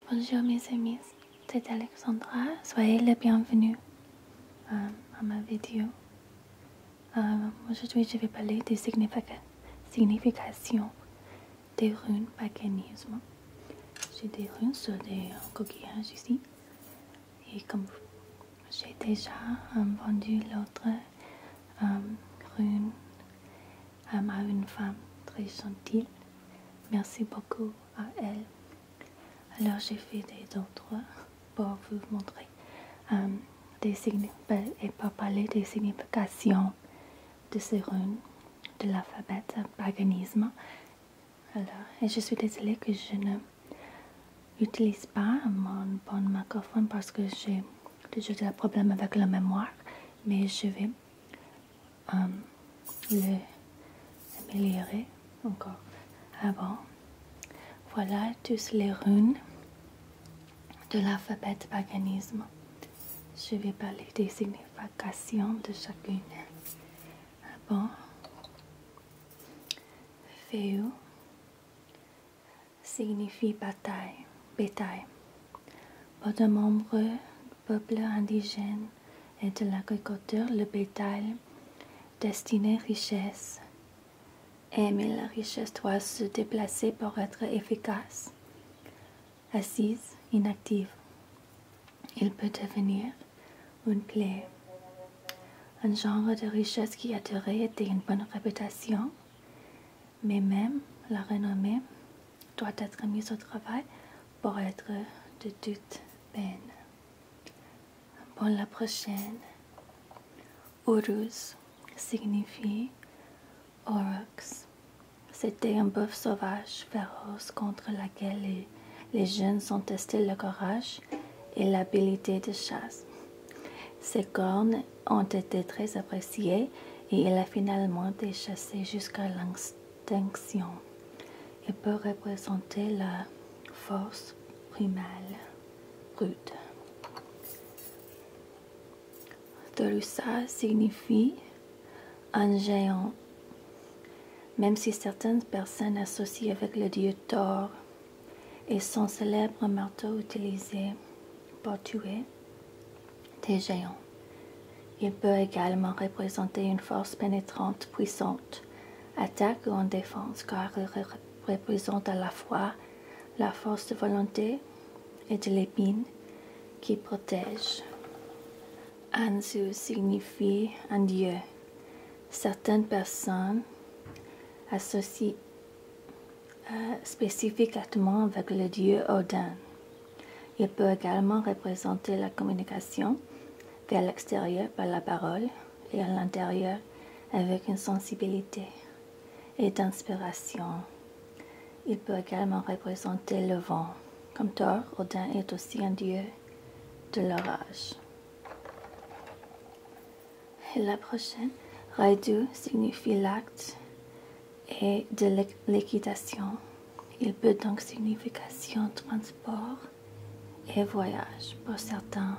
Bonjour mes amis, c'est Alexandra. Soyez les bienvenus à ma vidéo. Aujourd'hui, je vais parler des significations des runes paganisme. J'ai des runes sur des coquillages ici. Et comme j'ai déjà vendu l'autre rune à une femme très gentille, merci beaucoup à elle. Alors j'ai fait des autres pour vous montrer et pour parler des significations de ces runes de l'alphabet paganisme. Alors, et je suis désolée que je ne utilise pas mon bon microphone parce que j'ai toujours des problèmes avec la mémoire, mais je vais l'améliorer encore avant. Voilà tous les runes de l'alphabet paganisme. Je vais parler des significations de chacune. Bon. Feu signifie bataille, bétail. Pour de nombreux peuples indigènes et de l'agriculture, le bétail destiné richesse. Mais la richesse doit se déplacer pour être efficace. Assise, inactive, il peut devenir une clé. Un genre de richesse qui attirait et une bonne réputation, mais même la renommée doit être mise au travail pour être de toute peine. Pour la prochaine, Urus signifie aurochs. C'était un bœuf sauvage féroce contre lequel les jeunes ont testé le courage et l'habileté de chasse. Ses cornes ont été très appréciées et il a finalement été chassé jusqu'à l'extinction. Il peut représenter la force primale, rude. Dorusa signifie un géant. Même si certaines personnes associent avec le dieu Thor et son célèbre marteau utilisé pour tuer des géants, il peut également représenter une force pénétrante, puissante, attaque ou en défense, car il représente à la fois la force de volonté et de l'épine qui protège. Anzu signifie un dieu. Certaines personnes associent spécifiquement avec le dieu Odin. Il peut également représenter la communication vers l'extérieur par la parole et à l'intérieur avec une sensibilité et d'inspiration. Il peut également représenter le vent. Comme Thor, Odin est aussi un dieu de l'orage. Et la prochaine, Raidu signifie l'acte et de l'équitation. Il peut donc signification transport et voyage. Pour certains,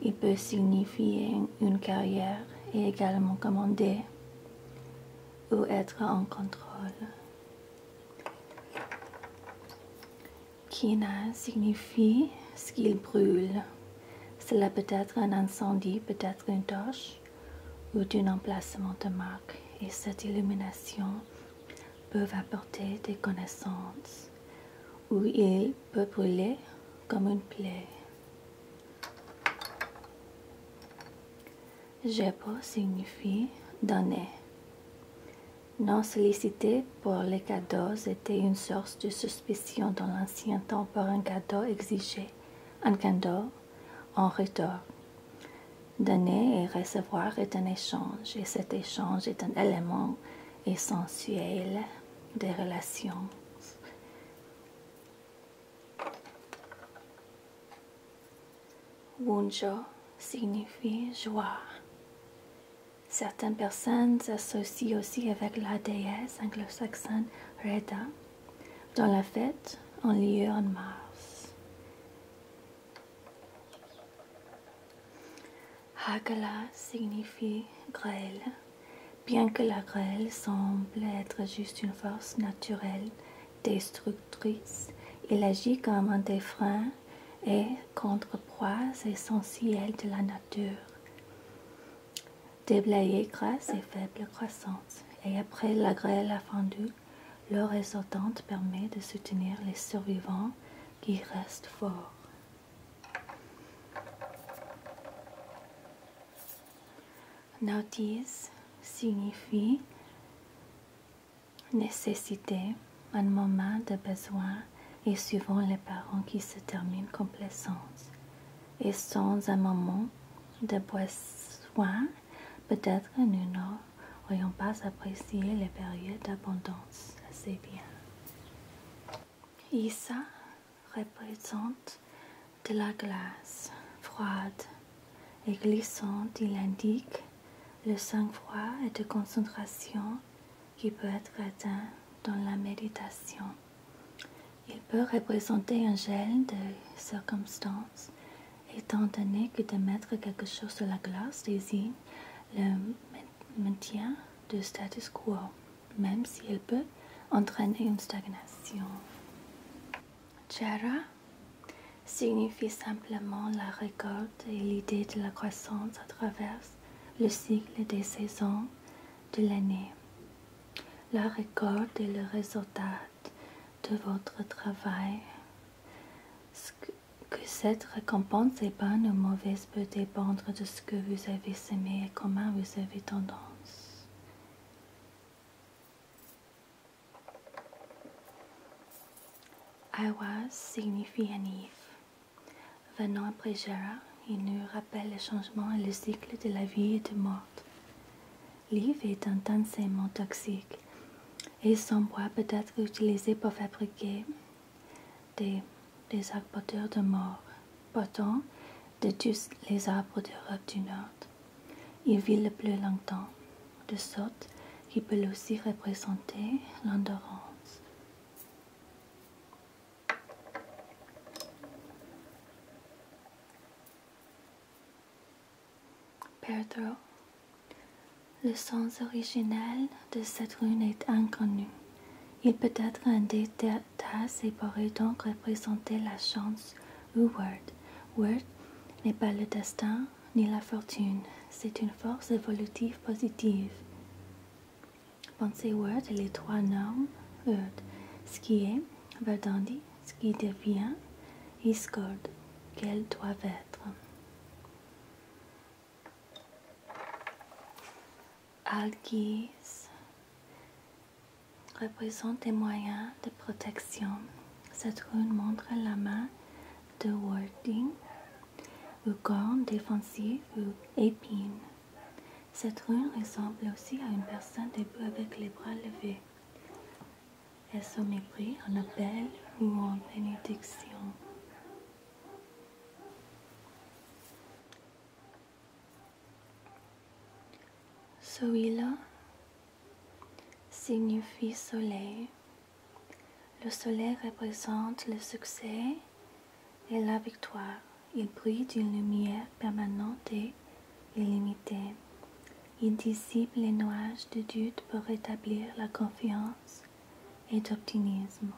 il peut signifier une carrière et également commander ou être en contrôle. Kina signifie ce qu'il brûle. Cela peut être un incendie, peut-être une torche ou un emplacement de marque. Et cette illumination peut apporter des connaissances ou il peut brûler comme une plaie. Jebo signifie donner. Non sollicité pour les cadeaux était une source de suspicion dans l'ancien temps pour un cadeau exigé, un cadeau en retour. Donner et recevoir est un échange, et cet échange est un élément essentiel des relations. Wunjo signifie joie. Certaines personnes s'associent aussi avec la déesse anglo-saxonne Reda, dans la fête en lieu en mars. Hagala signifie grêle. Bien que la grêle semble être juste une force naturelle destructrice, Il agit comme un des freins et contrepoids essentiels de la nature. Déblayé grâce et faible croissance, et après la grêle fondue, l'eau résultante permet de soutenir les survivants qui restent forts. Nautis signifie nécessité, un moment de besoin et souvent les parents qui se terminent complaisance. Et sans un moment de besoin, peut-être nous n'aurions pas apprécié les périodes d'abondance assez bien. Issa représente de la glace froide et glissante. Il indique le sang-froid et de concentration qui peut être atteint dans la méditation. Il peut représenter un gel de circonstance, étant donné que de mettre quelque chose sur la glace désigne le maintien du status quo, même s'il peut entraîner une stagnation. Jara signifie simplement la récolte et l'idée de la croissance à travers le cycle des saisons de l'année. La récolte est le résultat de votre travail. Que cette récompense est bonne ou mauvaise peut dépendre de ce que vous avez semé et comment vous avez tendance. Aiwas signifie Anif. Venant après Jara, il nous rappelle le changement et le cycle de la vie et de mort. L'Iv est intensément toxique et son bois peut être utilisé pour fabriquer des arbres de mort, portant de tous les arbres d'Europe du Nord. Il vit le plus longtemps, de sorte qu'il peut aussi représenter l'endurance. Pedro. Le sens originel de cette rune est inconnu. Il peut être un détail et pourrait donc représenter la chance ou word. Word n'est pas le destin ni la fortune, c'est une force évolutive positive. Pensez word et les trois normes Earth, ce qui est, verdandi, ce qui devient, et scord, qu'elles doivent être. Algis représente des moyens de protection. Cette rune montre la main de warding ou corne défensive ou épine. Cette rune ressemble aussi à une personne debout avec les bras levés. Est-ce au mépris, en appel ou en bénédiction? Celui-là signifie soleil. Le soleil représente le succès et la victoire. Il brille d'une lumière permanente et illimitée. Il dissipe les nuages de doute pour rétablir la confiance et d'optimisme.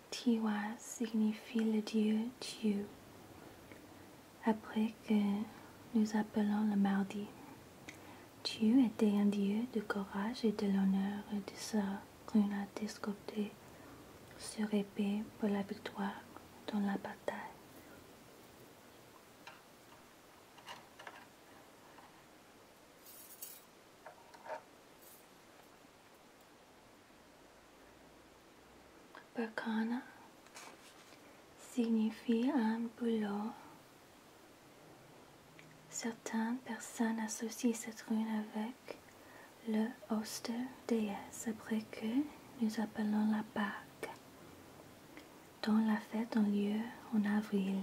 Tiwa signifie le dieu Dieu. Après que nous appelons le mardi, Dieu était un dieu de courage et de l'honneur et de sa rune a escorté sur épée pour la victoire dans la bataille. Berkana signifie un boulot. Certaines personnes associent cette rune avec le Oster déesse après que nous appelons la Pâque, dont la fête a lieu en avril.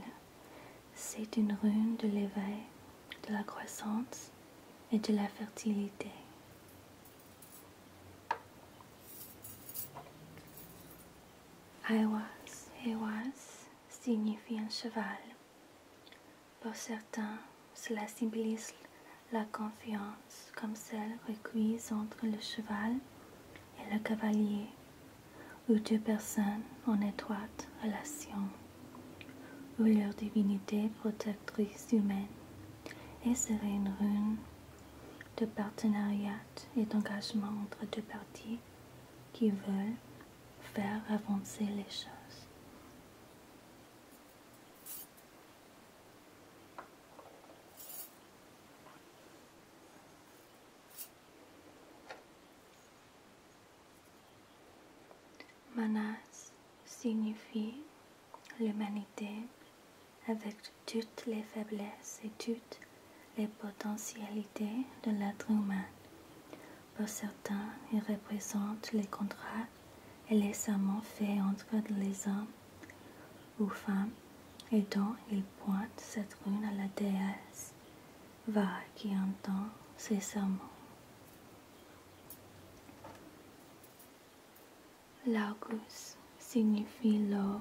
C'est une rune de l'éveil, de la croissance et de la fertilité. Aiwas signifie un cheval. Pour certains, cela symbolise La confiance, comme celle requise entre le cheval et le cavalier, ou deux personnes en étroite relation, ou leur divinité protectrice humaine, et serait une rune de partenariat et d'engagement entre deux parties qui veulent faire avancer les choses. Manas signifie l'humanité avec toutes les faiblesses et toutes les potentialités de l'être humain. Pour certains, il représente les contrats et les serments faits entre les hommes ou femmes, et dont il pointe cette rune à la déesse Va qui entend ces serments. L'Augus signifie l'eau.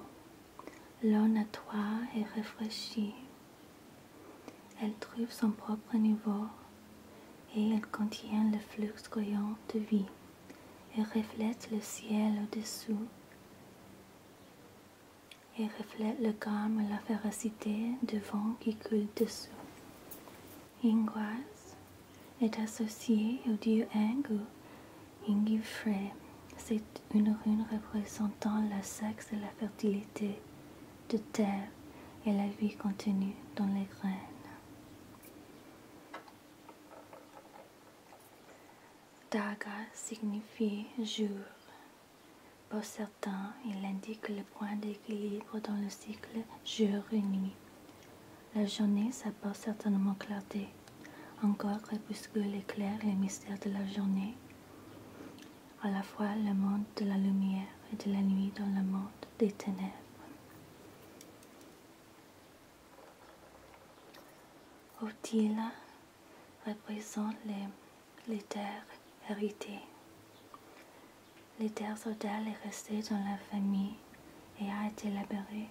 L'eau nettoie et rafraîchit. Elle trouve son propre niveau et elle contient le flux courant de vie et reflète le ciel au-dessous et reflète le calme et la férocité du vent qui coule dessous. Ingwas est associé au dieu Eng ou Ingifre. C'est une rune représentant le sexe et la fertilité de terre et la vie contenue dans les graines. Daga signifie jour. Pour certains, il indique le point d'équilibre dans le cycle jour et nuit. La journée s'apporte certainement clarté. Encore crépuscule éclaire les mystères de la journée, à la fois le monde de la lumière et de la nuit dans le monde des ténèbres. Otila représente les terres héritées. Les terres sodales est restée dans la famille et a été labérée.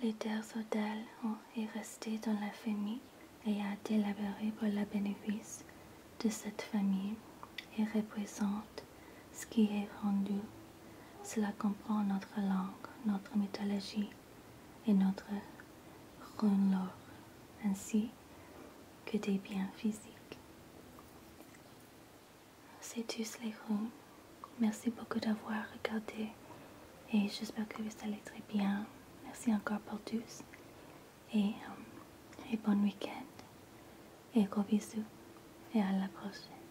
Les terres sodales est restée dans la famille et a été labérée pour le bénéfice de cette famille et représente ce qui est rendu. Cela comprend notre langue, notre mythologie et notre rune lore, ainsi que des biens physiques. C'est tous les runes. Merci beaucoup d'avoir regardé et j'espère que vous allez très bien. Merci encore pour tous et bon week-end et gros bisous et à la prochaine.